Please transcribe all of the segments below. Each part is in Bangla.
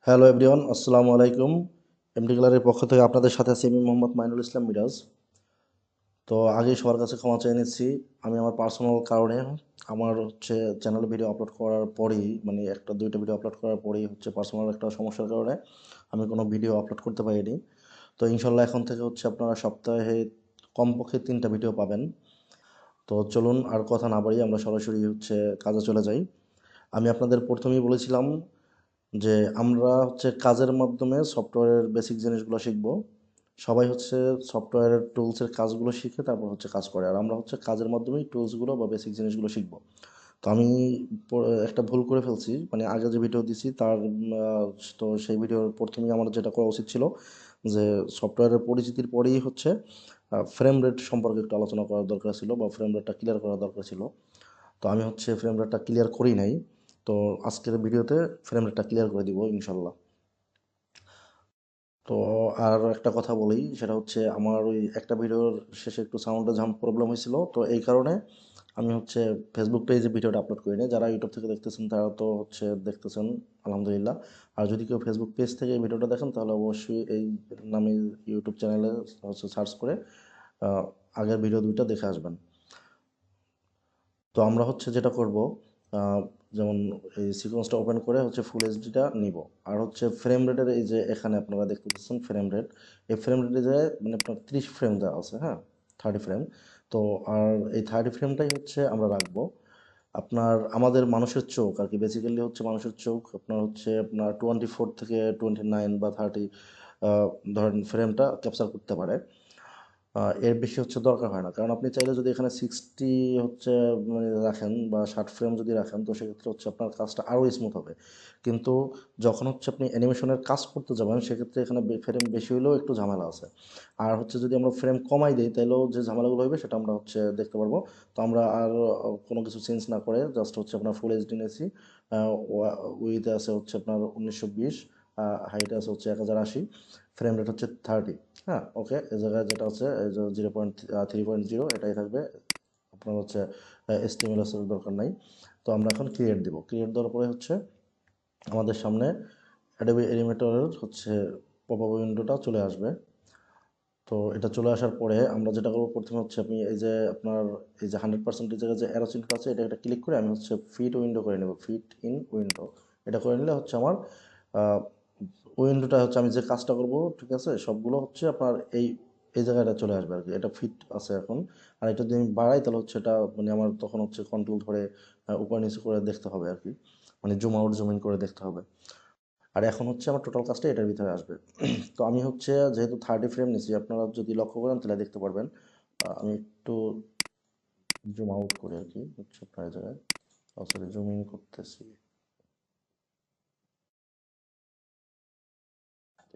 হ্যালো এভরিওয়ান, আসসালামু আলাইকুম। এমডি গ্যালারির পক্ষ থেকে আপনাদের সাথে আছি আমি মোহাম্মদ মাইনুল ইসলাম মিরাজ। তো আগেই সবার কাছে ক্ষমা চেয়ে নিচ্ছি। আমি আমার পার্সোনাল কারণে আমার চ্যানেলে ভিডিও আপলোড করার পরেই, মানে একটা দুইটা ভিডিও আপলোড করার পরেই পার্সোনাল একটা সমস্যার কারণে আমি কোনো ভিডিও আপলোড করতে পারিনি। তো ইনশাল্লাহ এখন থেকে আপনারা সপ্তাহে কমপক্ষে 3টা ভিডিও পাবেন। তো চলুন আর কথা না বাড়িয়ে আমরা সরাসরি কাজে চলে যাই। আমি আপনাদের প্রথমেই বলেছিলাম যে আমরা কাজের মাধ্যমে সফটওয়্যারের বেসিক জিনিসগুলো শিখব। সবাই সফটওয়্যারের টুলসের কাজগুলো শিখে তারপর কাজ করে, আর আমরা কাজের মাধ্যমেই টুলসগুলো বা বেসিক জিনিসগুলো শিখব। তো আমি একটা ভুল করে ফেলছি, মানে আগে যে ভিডিও দিছি তার তো সেই ভিডিওর প্রথমেই আমার যেটা করা উচিত ছিল যে সফটওয়্যারের পরিচিতির পরেই ফ্রেম রেট সম্পর্কে একটু আলোচনা করার দরকার ছিল বা ফ্রেম রেটটা ক্লিয়ার করা দরকার ছিল। তো আমি ফ্রেম রেটটা ক্লিয়ার করি নাই। তো আজকের ভিডিওতে ফ্রেম রেটটা ক্লিয়ার করে দিব ইনশাল্লাহ। তো আর একটা কথা বলি, সেটা আমার ওই একটা ভিডিওর শেষে একটু সাউন্ডে ঝাম প্রবলেম হয়েছিল, তো এই কারণে আমি ফেসবুক পেজে ভিডিওটা আপলোড করিনি। যারা ইউটিউব থেকে দেখতেছেন তারা তো দেখতেছেন, আলহামদুলিল্লাহ। আর যদি কেউ ফেসবুক পেজ থেকে এই ভিডিওটা দেখেন তাহলে অবশ্যই এই নামে ইউটিউব চ্যানেলে সার্চ করে আহ, আগের ভিডিও দুইটা দেখে আসবেন। তো আমরা যেটা করব, আহ, যেমন এই সিকোয়েন্সটা ওপেন করে ফুল এইচডিটা নিব। আর ফ্রেম রেটের এই যে এখানে আপনারা দেখতে পাচ্ছেন ফ্রেম রেট, এই ফ্রেম রেটে যায় মানে আপনার 30 ফ্রেম দেওয়া আছে, হ্যাঁ, 30 ফ্রেম। তো আর এই 30 ফ্রেমটাই আমরা রাখবো। আমাদের মানুষের চোখ আর কি, বেসিক্যালি মানুষের চোখ আপনার 24 থেকে 29 বা 30 ধরেন ফ্রেমটা ক্যাপচার করতে পারে। এর বেশি দরকার হয় না, কারণ আপনি চাইলে যদি এখানে 60 মানে রাখেন বা 60 ফ্রেম যদি রাখেন, তো সেক্ষেত্রে আপনার কাজটা আরও স্মুথ হবে। কিন্তু যখন আপনি অ্যানিমেশনের কাজ করতে যাবেন, সেক্ষেত্রে এখানে ফ্রেম বেশি হলেও একটু ঝামেলা আছে। আর যদি আমরা ফ্রেম কমাই দিই তাহলেও যে ঝামেলাগুলো হবে সেটা আমরা দেখতে পারবো। তো আমরা আর কোনো কিছু চেঞ্জ না করে জাস্ট আপনার ফুল এইচডি নিয়েছি। উইথ আছে আপনার 1920, হাইট আছে 1080, ফ্রেম রেট 30। হ্যাঁ, ওকে, এই জায়গায় যেটা এই যে 0.3.0 এটাই থাকবে। আপনার স্টিমুলাসের দরকার নাই। তো আমরা এখন ক্রিয়েট দিব। ক্রিয়েট দেওয়ার পরে আমাদের সামনে অ্যাডোবি এলিমেটরের পপ আপ উইন্ডোটা চলে আসবে। তো এটা চলে আসার পরে আমরা যেটা করবো, প্রথমে আপনি এই যে আপনার এই যে 100% জায়গায় যে অ্যারো চিহ্নটা আছে, এটা ক্লিক করে আমি ফিট উইন্ডো করে নেব, ফিট ইন উইন্ডো। এটা করে নিলে আমার উইন্ডোটা আমি যে কাজটা করব, ঠিক আছে, সবগুলো আপনার এই এই জায়গাটা চলে আসবে আর কি। এটা ফিট আছে এখন। আর এটা যদি আমি বাড়াই তাহলে এটা মানে আমার তখন কন্ট্রোল ধরে উপর নিচে করে দেখতে হবে আর কি, মানে জুম আউট জুম ইন করে দেখতে হবে। আর এখন আমার টোটাল কাজটা এটার ভিতরে আসবে। তো আমি যেহেতু 30 ফ্রেম নিছি, আপনারা যদি লক্ষ্য করেন তাহলে দেখতে পারবেন। আমি একটু জুম আউট করে আর কি আপনার এই জায়গায়, সরি, জুম ইন করতেছি।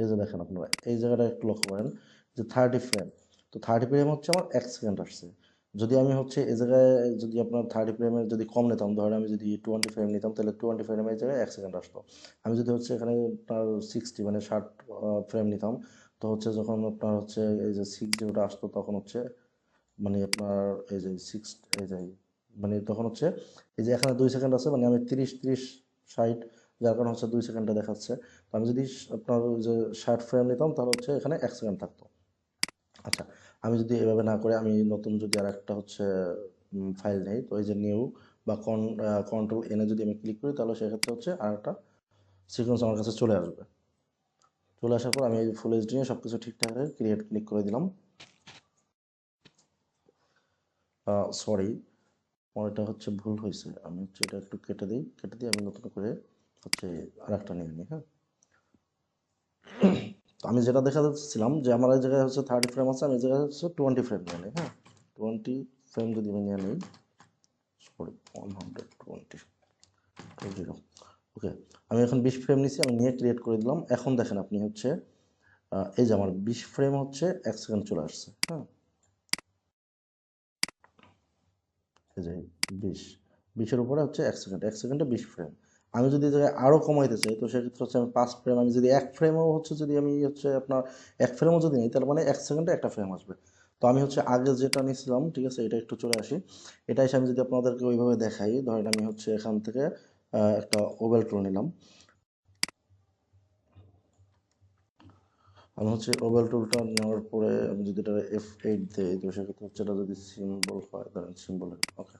এই যে দেখেন আপনারা এই জায়গাটা একটু লক্ষ্য করেন যে 30 ফ্রেম। তো 30 ফ্রেম আমার 1 সেকেন্ড আসছে। যদি আমি এই জায়গায় যদি আপনার 30 ফ্রেমের যদি কম নিতাম, ধরেন আমি যদি 20 ফ্রেম নিতাম, তাহলে 20 ফ্রেমের জায়গায় 1 সেকেন্ড আসতো। আমি যদি এখানে আপনার 60 মানে 60 ফ্রেম নিতাম, তো যখন আপনার এই যে 60 আসতো, তখন মানে আপনার এই যে সিক্স এই যে মানে তখন এই যে এখানে 2 সেকেন্ড আছে, মানে আমি 30 60, যার কারণে 2 সেকেন্ডটা দেখাচ্ছে। তো আমি যদি আপনার ওই যে 60 ফ্রেম নিতাম তাহলে এখানে 1 সেকেন্ড থাকতো। আচ্ছা, আমি যদি এভাবে না করে আমি নতুন যদি আর একটা ফাইল নেই, তো এই যে নিউ বা কন্ট্রোল এনে যদি আমি ক্লিক করি, তাহলে সেক্ষেত্রে আর একটা সিকোয়েন্স আমার কাছে চলে আসবে। চলে আসার পর আমি এই ফুল এইচডি নিয়ে সব কিছু ঠিকঠাক ক্রিয়েট ক্লিক করে দিলাম। সরি, আমার এটা ভুল হয়েছে। আমি এটা একটু কেটে দিই, কেটে দিয়ে আমি নতুন করে আরেকটা নিয়ে নিই, হ্যাঁ। তো আমি যেটা দেখা যাচ্ছিলাম যে আমার এই জায়গায় 30 ফ্রেম আছে, আমি এই জায়গায় 20 ফ্রেম নিয়ে নিই, হ্যাঁ। 20 ফ্রেম যদি আমি নিয়ে নিই, সরি, 120 ওকে। আমি এখন 20 ফ্রেম নিচ্ছি, আমি নিয়ে ক্রিয়েট করে দিলাম। এখন দেখেন আপনি এই যে আমার 20 ফ্রেম 1 সেকেন্ড চলে আসছে, হ্যাঁ। এই যে 20, 20-এর উপরে 1 সেকেন্ড, 1 সেকেন্ডে 20 ফ্রেম। আমি যদি এই জায়গায় আরও কমাইতে চাই, তো সেক্ষেত্রে আমি 5 ফ্রেম, আমি যদি এক ফ্রেমও যদি আমি আপনার এক ফ্রেমও যদি নিই, তাহলে মানে 1 সেকেন্ডে একটা ফ্রেম আসবে। তো আমি আগে যেটা নিয়েছিলাম, ঠিক আছে, এটা একটু চলে আসি। এটা এসে আমি যদি আপনাদেরকে ওইভাবে দেখাই, ধরেন আমি এখান থেকে একটা ওভেল টুল নিলাম। আমি হচ্ছে ওভাল টুলটা নেওয়ার পরে আমি যদি এটা F8 দিই, তো সেক্ষেত্রে হচ্ছে এটা যদি সিম্বল হয়, ধরেন সিম্বল, ওকে।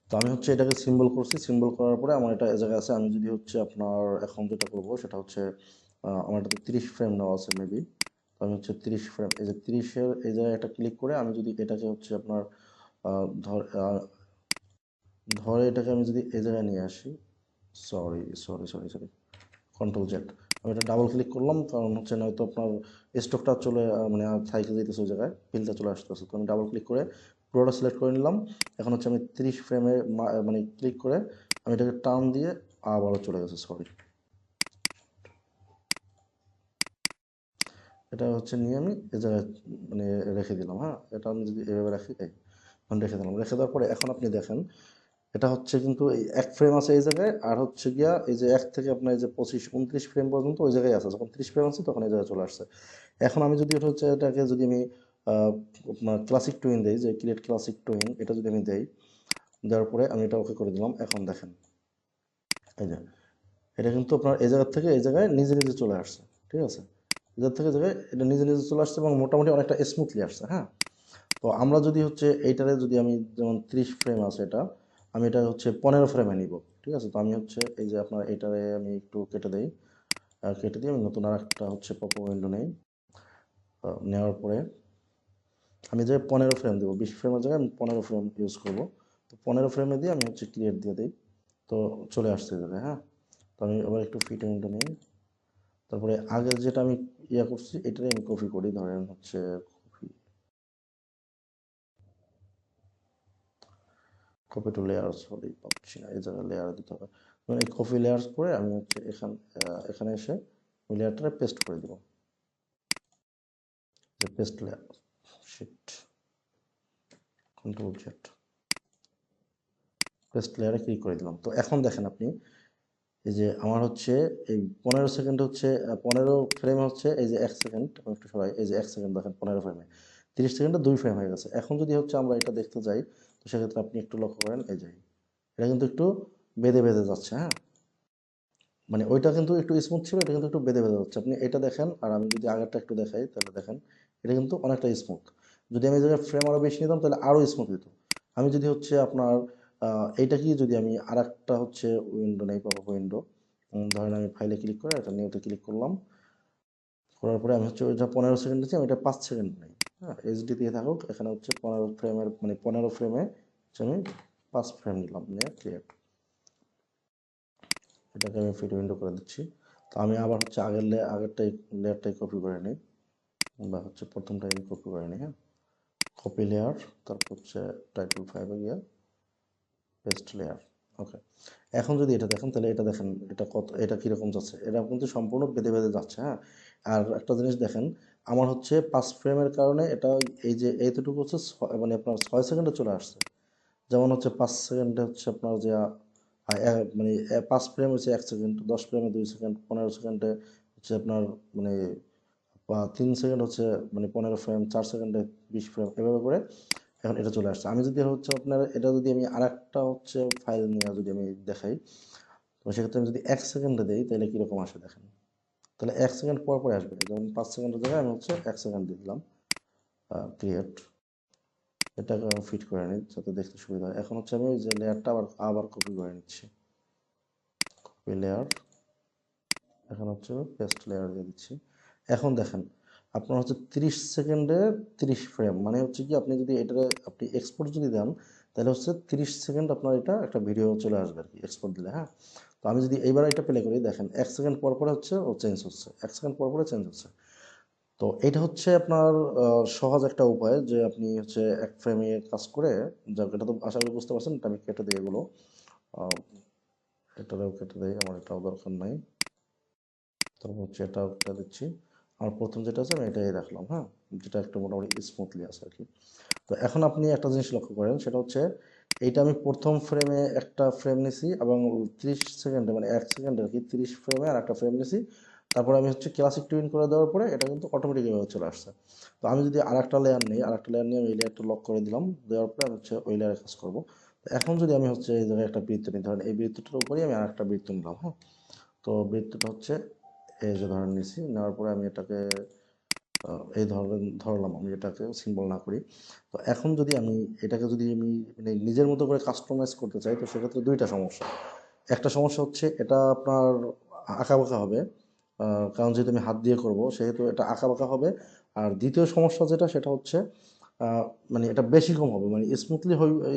তো আমি হচ্ছে এটাকে সিম্বল করছি, সিম্বল করার পরে আমার এটা এ জায়গায় আছে। আমি যদি হচ্ছে আপনার এখন যেটা করব সেটা হচ্ছে আমার এটাতে 30 ফ্রেম নেওয়া আছে মেবি। তো আমি হচ্ছে 30 ফ্রেম, এই যে 30-এর এই জায়গায় একটা ক্লিক করে আমি যদি এটাকে হচ্ছে আপনার ধরে এটাকে আমি যদি এই জায়গায় নিয়ে আসি, সরি, কন্ট্রোল জেড, আমি এটা ডাবল ক্লিক করলাম, কারণ হচ্ছে নয়তো আপনার স্টকটা চলে মানে থাইকে যেতেছে ওই জায়গায়, ফিলটা চলে আসতেছে। তো আমি ডাবল ক্লিক করে পুরোটা সিলেক্ট করে নিলাম। এখন হচ্ছে আমি 30 ফ্রেমে মানে ক্লিক করে আমি এটাকে টার্ন দিয়ে আবারও চলে গেছে, সরি। এটা হচ্ছে নিয়ে আমি এই জায়গায় মানে রেখে দিলাম। হ্যাঁ, এটা আমি যদি এভাবে রাখি, এখন রেখে দিলাম। রেখে দেওয়ার পরে এখন আপনি দেখেন এটা হচ্ছে কিন্তু এই এক ফ্রেম আছে এই জায়গায়, আর হচ্ছে গিয়া এই যে এক থেকে আপনার এই যে 25-29 ফ্রেম পর্যন্ত ওই জায়গায় আছে। যখন 30 ফ্রেম আছে তখন এই জায়গায় চলে আসছে। এখন আমি যদি এটা হচ্ছে এটাকে যদি আমি আপনার ক্লাসিক টুইন দেই, যে ক্রিয়েট ক্লাসিক টুইন, এটা যদি আমি দেই, দেওয়ার পরে আমি এটা ওকে করে দিলাম। এখন দেখেন এই যে এটা কিন্তু আপনার এই জায়গা থেকে এই জায়গায় নিজে নিজে চলে আসছে, ঠিক আছে। এই জায়গা থেকে জায়গায় এটা নিজে নিজে চলে আসছে এবং মোটামুটি অনেকটা স্মুথলি আসছে। হ্যাঁ, তো আমরা যদি হচ্ছে এইটারে যদি আমি যেমন 30 ফ্রেম আছে এটা, আমি এটা হচ্ছে 15 ফ্রেমে নিব, ঠিক আছে। তো আমি হচ্ছে এই যে আপনার এটারে আমি একটু কেটে দেই, কেটে দিয়ে আমি নতুন আর একটা হচ্ছে পপ উইন্ডো নেই। নেওয়ার পরে আমি যে 15 ফ্রেম দেবো, 20 ফ্রেমের জায়গায় আমি 15 ফ্রেম ইউজ করব। তো 15 ফ্রেমে দিয়ে আমি হচ্ছে ক্রিয়েট দিয়ে দিই, তো চলে আসছে যাবে। হ্যাঁ, তো আমি আবার একটু ফিট উইন্ডো নিই। তারপরে আগে যেটা আমি ইয়া করছি এটাই আমি কপি করি, ধরেন হচ্ছে কপি টু লেয়ার, সরি পাচ্ছি না, এই জায়গায় লেয়ার দিতে হবে। মানে এই কপি লেয়ার্স করে আমি হচ্ছে এখানে এসে ওই লেয়ারটা পেস্ট করে দিব, যে paste layer, sheet, control Z, paste লেয়ারে ক্লিক করে দিলাম। তো এখন দেখেন আপনি এই যে আমার হচ্ছে এই 15 সেকেন্ড হচ্ছে 15 ফ্রেম হচ্ছে এই যে 1 সেকেন্ড, একটু সবাই এই যে 1 সেকেন্ড দেখেন 15 ফ্রেমে, 30 সেকেন্ডে 2 ফ্রেম হয়ে গেছে। এখন যদি হচ্ছে আমরা এটা দেখতে যাই, তো সেক্ষেত্রে আপনি একটু লক্ষ্য করেন এই যে এটা কিন্তু একটু বেঁধে বেঁধে যাচ্ছে। হ্যাঁ, মানে ওইটা কিন্তু একটু স্মুথ ছিল, এটা কিন্তু একটু বেঁধে বেঁধে যাচ্ছে। আপনি এটা দেখেন, আর আমি যদি আগেরটা একটু দেখাই তাহলে দেখেন এটা কিন্তু অনেকটা স্মুথ। যদি আমি এই জায়গায় ফ্রেম আরও বেশি নিতাম তাহলে আরও স্মুথ হতো। আমি যদি হচ্ছে আপনার এইটা কি যদি আমি আর একটা হচ্ছে উইন্ডো নেই, পপ উইন্ডো, ধরেন আমি ফাইলে ক্লিক করে এটা নিউতে ক্লিক করলাম, করার পরে আমি হচ্ছে ওইটা 15 সেকেন্ড দিচ্ছি, আমি এটা 5 সেকেন্ড নেই। হ্যাঁ, এইচডি দিয়ে থাকুক, এখানে হচ্ছে 15 ফ্রেমের মানে 15 ফ্রেমে হচ্ছে আমি 5 ফ্রেম নিলাম, নিয়ে ক্লিয়ার, এটাকে আমি ফিট উইন্ডো করে দিচ্ছি। তো আমি আবার হচ্ছে আগেরটাই লেয়ারটাই কপি করে নিই, বা হচ্ছে প্রথমটাই আমি কপি করে নিই। হ্যাঁ, কপি লেয়ার, তারপর হচ্ছে টাইটেল 5-এ গিয়ে পেস্ট লেয়ার, ওকে। এখন যদি এটা দেখেন তাহলে এটা দেখেন এটা কত, এটা কীরকম যাচ্ছে, এটা কিন্তু সম্পূর্ণ বেঁধে বেঁধে যাচ্ছে। হ্যাঁ, আর একটা জিনিস দেখেন, আমার হচ্ছে 5 ফ্রেমের কারণে এটা এই যে এইটুকু হচ্ছে মানে আপনার 6 সেকেন্ডে চলে আসছে। যেমন হচ্ছে 5 সেকেন্ডে হচ্ছে আপনার যে মানে 5 ফ্রেম হচ্ছে 1 সেকেন্ড, 10 ফ্রেমে 2 সেকেন্ড, 15 সেকেন্ডে হচ্ছে আপনার মানে বা 3 সেকেন্ড হচ্ছে মানে 15 ফ্রেম, 4 সেকেন্ডে 20 ফ্রেম, এভাবে করে এখন এটা চলে আসছে। আমি যদি হচ্ছে আপনার এটা যদি আমি আর একটা হচ্ছে ফাইল নিয়ে যদি আমি দেখাই, তো সেক্ষেত্রে আমি যদি 1 সেকেন্ডে দিই তাহলে কীরকম আসে দেখেন। তাহলে 1 সেকেন্ড পর পরে আসবে, যেমন 5 সেকেন্ডের জায়গায় আমি হচ্ছে 1 সেকেন্ড দিয়ে দিলাম, ক্রিয়েট, এটাকে আমি ফিট করে নিই যাতে দেখতে সুবিধা হয়। এখন হচ্ছে আমি ওই যে লেয়ারটা আবার আবার কপি করে নিচ্ছি, কপি লেয়ার, এখন হচ্ছে পেস্ট লেয়ার দিয়ে দিচ্ছি। এখন দেখেন আপনার হচ্ছে 30 সেকেন্ডে 30 ফ্রেম, মানে হচ্ছে কি আপনি যদি এটা আপনি এক্সপোর্ট যদি দেন তাহলে হচ্ছে 30 সেকেন্ড আপনার এটা একটা ভিডিও চলে আসবে আর কি, এক্সপোর্ট দিলে। হ্যাঁ, তো আমি যদি এইবার এটা প্লে করি, দেখেন 1 সেকেন্ড পর পরে হচ্ছে ও চেঞ্জ হচ্ছে, 1 সেকেন্ড পর পরে চেঞ্জ হচ্ছে। তো এটা হচ্ছে আপনার সহজ একটা উপায় যে আপনি হচ্ছে এক ফ্রেমে কাজ করে, যাক এটা তো আশা করি বুঝতে পারছেন। এটা আমি কেটে দিই এগুলো, এটাও কেটে দিই, আমার এটাও দরকার নাই। তারপর হচ্ছে এটাও কেটে দিচ্ছি। আমার প্রথম যেটা আছে আমি এটাই রাখলাম। হ্যাঁ, যেটা একটু মোটামুটি স্মুথলি আছে আর কি। তো এখন আপনি একটা জিনিস লক্ষ্য করেন, সেটা হচ্ছে এইটা আমি প্রথম ফ্রেমে একটা ফ্রেম নিছি এবং 30 সেকেন্ডে মানে 1 সেকেন্ডে আর কি 30 ফ্রেমে আর একটা ফ্রেম নিছি। তারপরে আমি হচ্ছে ক্লাসিক টুইন করে দেওয়ার পরে এটা কিন্তু অটোমেটিকভাবে চলে আসছে। তো আমি যদি আর একটা লেয়ার নিই, আর একটা লেয়ার নিয়ে আমি এই লেয়ারটা লক করে দিলাম, দেওয়ার পরে আমি হচ্ছে ওই লেয়ারে কাজ করবো। তো এখন যদি আমি হচ্ছে এই জায়গায় একটা বৃত্ত নিই, ধরেন এই বৃত্তটার উপরেই আমি আর একটা বৃত্ত নিলাম। হ্যাঁ, তো বৃত্তটা হচ্ছে এই যে ধরেন নিছি, নেওয়ার পরে আমি এটাকে এই ধরলাম, আমি এটাকে সিম্বল না করি। তো এখন যদি আমি এটাকে যদি আমি মানে নিজের মতো করে কাস্টমাইজ করতে চাই, তো সেক্ষেত্রে দুইটা সমস্যা। একটা সমস্যা হচ্ছে এটা আপনার আঁকাবাঁকা হবে, কারণ যেহেতু আমি হাত দিয়ে করব সেহেতু এটা আঁকাবাঁকা হবে। আর দ্বিতীয় সমস্যা যেটা, সেটা হচ্ছে মানে এটা বেশি কম হবে, মানে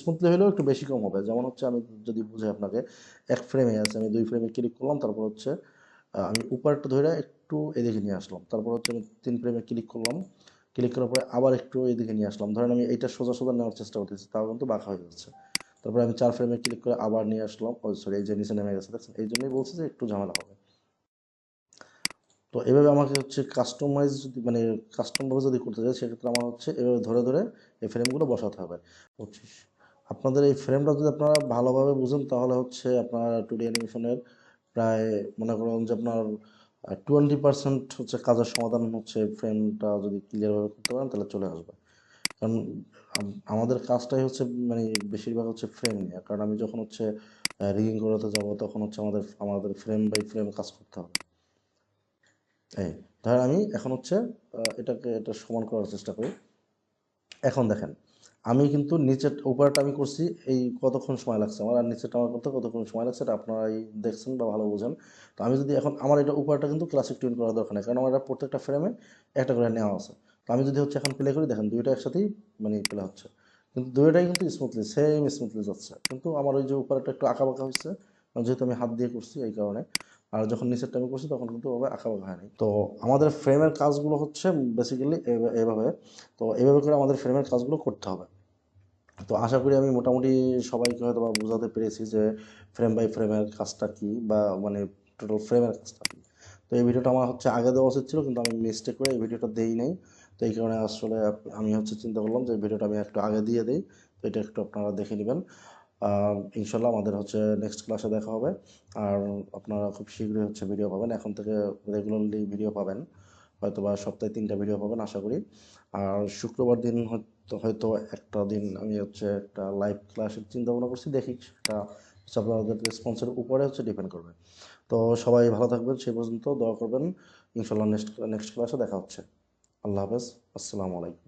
স্মুথলি হলেও একটু বেশি কম হবে। যেমন হচ্ছে আমি যদি বুঝাই আপনাকে, এক ফ্রেমে আছে, আমি 2 ফ্রেমে ক্লিক করলাম, তারপর হচ্ছে আমি উপরটা ধরে একটু এদিকে নিয়ে আসলাম, তারপর হচ্ছে আমি 3 ফ্রেমে ক্লিক করলাম, ক্লিক করার পরে আবার একটু এদিকে নিয়ে আসলাম। ধরেন আমি এইটা সোজা সোজা নেওয়ার চেষ্টা করতেছি, তাও কিন্তু বাঁকা হয়ে যাচ্ছে। তারপরে আমি 4 ফ্রেমে ক্লিক করে আবার নিয়ে আসলাম, ও সরি, এই যে নিচে নেমে গেছে, দেখছেন? এই জন্যই বলছি যে একটু ঝামেলা হবে। তো এভাবে আমাকে হচ্ছে কাস্টমাইজ যদি মানে কাস্টমভাবে যদি করতে চাই, সেক্ষেত্রে আমার হচ্ছে এভাবে ধরে ধরে এই ফ্রেমগুলো বসাতে হবে। 25। আপনাদের এই ফ্রেমটা যদি আপনারা ভালোভাবে বুঝেন, তাহলে হচ্ছে আপনার 2D অ্যানিমেশনের প্রায় মনে করেন যে আপনার 20% হচ্ছে কাজের সমাধান হচ্ছে ফ্রেমটা যদি ক্লিয়ারভাবে করতে পারেন, তাহলে চলে আসবে। কারণ আমাদের কাজটাই হচ্ছে মানে বেশিরভাগ হচ্ছে ফ্রেম নিয়ে। কারণ আমি যখন হচ্ছে রিগিং করাতে যাব, তখন হচ্ছে আমাদের ফ্রেম বাই ফ্রেম কাজ করতে হবে। এই ধরেন আমি এখন হচ্ছে এটা সমান করার চেষ্টা করি। এখন দেখেন, আমি কিন্তু নিচের উপরটা আমি করছি, এই কতক্ষণ সময় লাগছে আমার, আর নিচেরটা আমার করতে কতক্ষণ সময় লাগছে, এটা আপনারাই দেখছেন বা ভালো বোঝেন। তো আমি যদি এখন আমার এটা উপরটা কিন্তু ক্লাসিক টিউন করার দরকার নেই, কারণ আমার এটা প্রত্যেকটা ফ্রেমে একটা করে নেওয়া আছে। তো আমি যদি হচ্ছে এখন প্লে করি, দেখেন দুইটা একসাথেই মানে প্লে হচ্ছে, কিন্তু দুইটাই কিন্তু স্মুথলি যাচ্ছে। কিন্তু আমার ওই যে উপরটা একটু আঁকা বাঁকা হচ্ছে, যেহেতু আমি হাত দিয়ে করছি এই কারণে। আর যখন নিচেরটা আমি করছি, তখন কিন্তু ওভাবে আঁকা বাঁকা হয়নি। তো আমাদের ফ্রেমের কাজগুলো হচ্ছে বেসিক্যালি এভাবে। তো এইভাবে করে আমাদের ফ্রেমের কাজগুলো করতে হবে। তো আশা করি আমি মোটামুটি সবাইকে হয়তো বা বোঝাতে পেরেছি যে ফ্রেম বাই ফ্রেমের কাজটা কি, বা মানে টোটাল ফ্রেমের কাজটা কি। তো এই ভিডিওটা আমার হচ্ছে আগে দেওয়া উচিত ছিল, কিন্তু আমি মিস্টেক করে এই ভিডিওটা দেই নাই। তো এই কারণে আসলে আমি হচ্ছে চিন্তা করলাম যে এই ভিডিওটা আমি একটু আগে দিয়ে দিই। তো এটা একটু আপনারা দেখে নেবেন। ইনশাল্লাহ আমাদের হচ্ছে নেক্সট ক্লাসে দেখা হবে। আর আপনারা খুব শীঘ্রই হচ্ছে ভিডিও পাবেন, এখন থেকে রেগুলারলি ভিডিও পাবেন। হয়তো বা সপ্তাহে 3টা ভিডিও পাবেন আশা করি। আর শুক্রবার দিন হয়তো হয়তো একটা দিন আমি হচ্ছে একটা লাইভ ক্লাসের চিন্তা ভাবনা করছি, দেখি সেটা হচ্ছে আপনাদের রেসপন্সের উপরে হচ্ছে ডিপেন্ড করবে। তো সবাই ভালো থাকবেন, সেই পর্যন্ত দোয়া করবেন। ইনশাল্লাহ নেক্সট ক্লাসে দেখা হচ্ছে। আল্লাহ হাফেজ। আসসালামু আলাইকুম।